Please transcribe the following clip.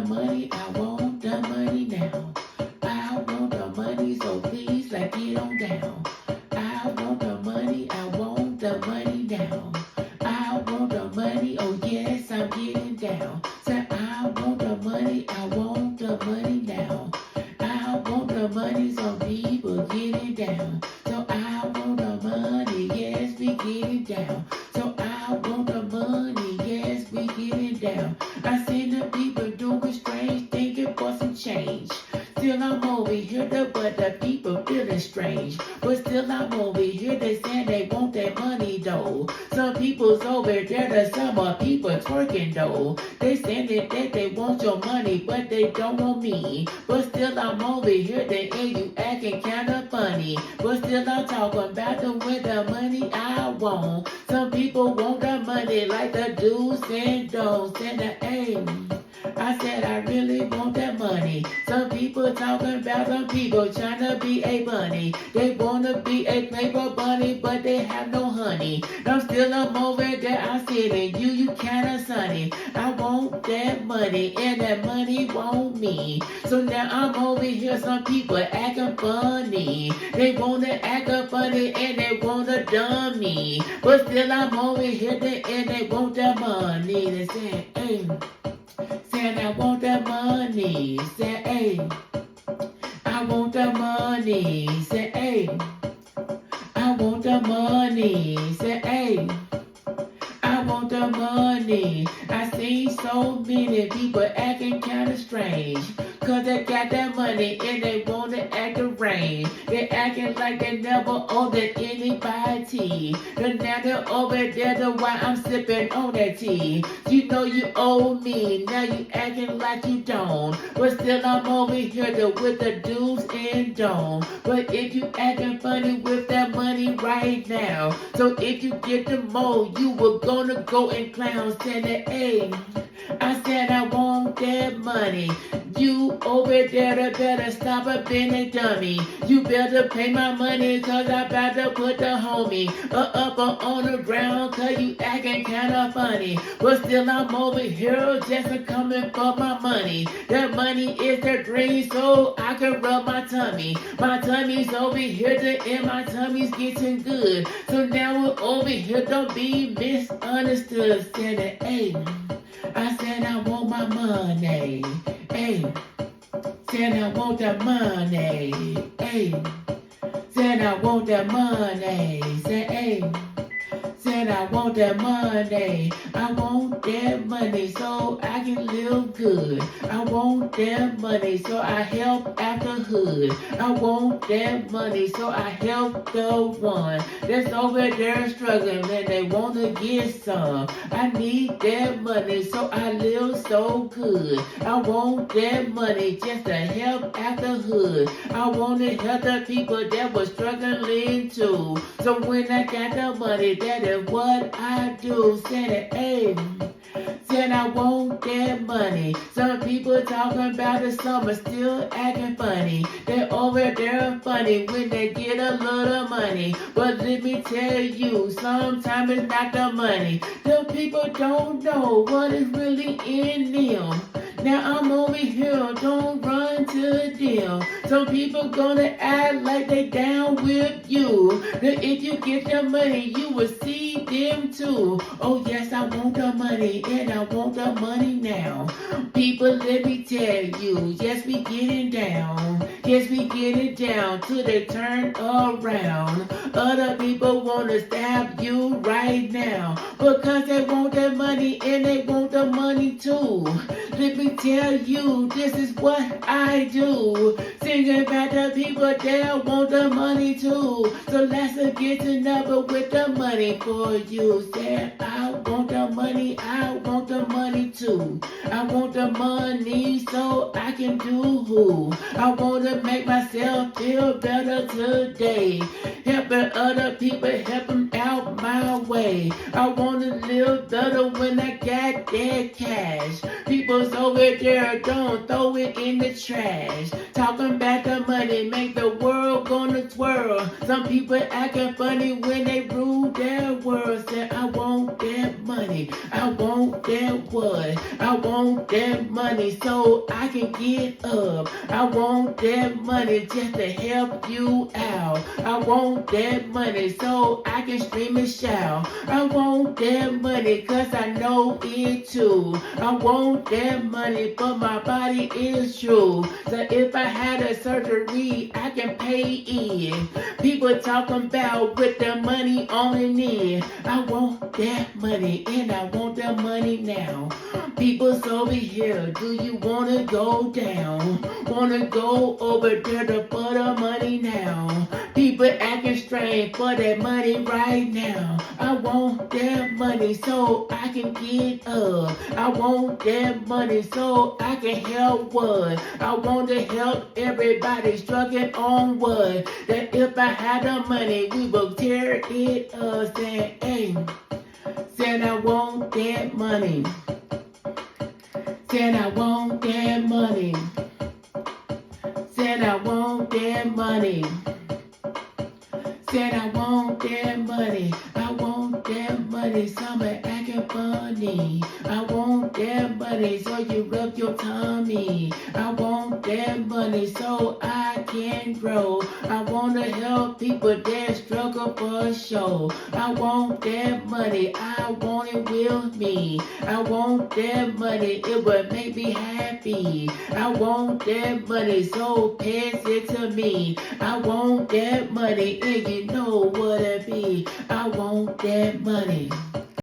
money, I want the money now. I want the money, so please, like, get on down. I want the money, I want the money now. I want the money, oh yes, I'm getting down. Say, I want the money, I want the money now. I want the money, some people getting down. So I want the money, yes, we getting down. So I want the money, yes, we getting down. I see the people doing strange, thinking for some change. Still I'm over here, but the people feeling strange. But still I'm over here, they saying they want that money though. Some people's over there, the some people twerking though. They saying that they want your money, but they don't want me. But still I'm over here, they hear you acting kinda funny. But still I'm talking about them with the money I want. Some people want the money like the do's and don'ts and the aim. I said I really want that money. Some people talking about some people trying to be a bunny. They wanna be a paper bunny, but they have no honey. I'm over there, I said, and you kinda sunny. I want that money, and that money want me. So now I'm over here, some people acting funny. They wanna act up funny, and they wanna dumb me. But still I'm over here, and they want that money. They say, hey. Said I want that money. Said, hey, I want the money. Said, hey, I want the money. Said, hey, I want the money. I see so many people acting kinda strange. Cause they got that money and they wanna act arranged. They acting like they never owed anybody. And now they're over there, that's why I'm sipping on that tea. You know you owe me, now you acting like you don't. But still I'm over here with the do's and don'ts. But if you acting funny with that money right now, so if you get the mo, you were gonna go and clown, saying that, hey, I said I want that money. You over there better stop being a dummy. You better pay my money cause I about to put the homie up on the ground cause you acting kinda funny. But still I'm over here just coming for my money. That money is the dream so I can rub my tummy. My tummy's over here and my tummy's getting good. So now we're over here, don't be misunderstood. Said that, hey, I said I want my money. Hey, said I want that money. Hey, said I want that money. Said, hey, said I want that money. I want that money so I can live good. I want that money so I help out the hood. I want that money so I help the one that's over there struggling and they want to get some. I need that money so I live so good. I want that money just to help out the hood. I want to help the people that were struggling too. So when I got the money, that is what I do. Said it, hey. Said I want that money. Some people talking about the summer still acting funny. They over there funny when they get a little money. But let me tell you, sometimes it's not the money. The people don't know what is really in them. Now I'm over here, don't run to them. Some people gonna act like they down with you. That if you get the money, you will see them too. Oh yes, I want the money and I want the money now. People, let me tell you, yes we getting down. Yes we getting down till they turn around. Other people wanna stab you right now because they want that money and they want the money too. Let me tell you, this is what I do. Singing about the people that want the money too. So let's get together with the money for you. Say, I want the money, I want the money too. I want the money so I can do who. I want to make myself feel better today. Helping other people, help them out my way. I want to live better when I got that cash. People's over there, don't throw it in the trash. Talking about the money, make the world gonna twirl. Some people acting funny when they rule their world. Say, I want that money, I want that what, I want that that money so I can get up. I want that money just to help you out. I want that money so I can scream and shout. I want that money cause I know it too. I want that money but my body is true. So if I had a surgery, I can pay it. People talking about with the money on and in. I want that money and I want the money now. People's over here, do you wanna go down? Wanna go over there to put the money now? People acting strange for that money right now. I want that money so I can get up. I want that money so I can help what? I want to help everybody struggling on what? That if I had the money, we will tear it up. Saying, hey, said I want that money. Said I want that money. Said I want that money. Said I want that money. I want that money. Somebody acting funny. I want that money so you rub your tummy. I want that money so I can grow. I want to help people that struggle for sure. I want that money. I want it with me. I want that money. It would make me happy. I want that money so pass it to me. I want that money and you know what it be. I want that money.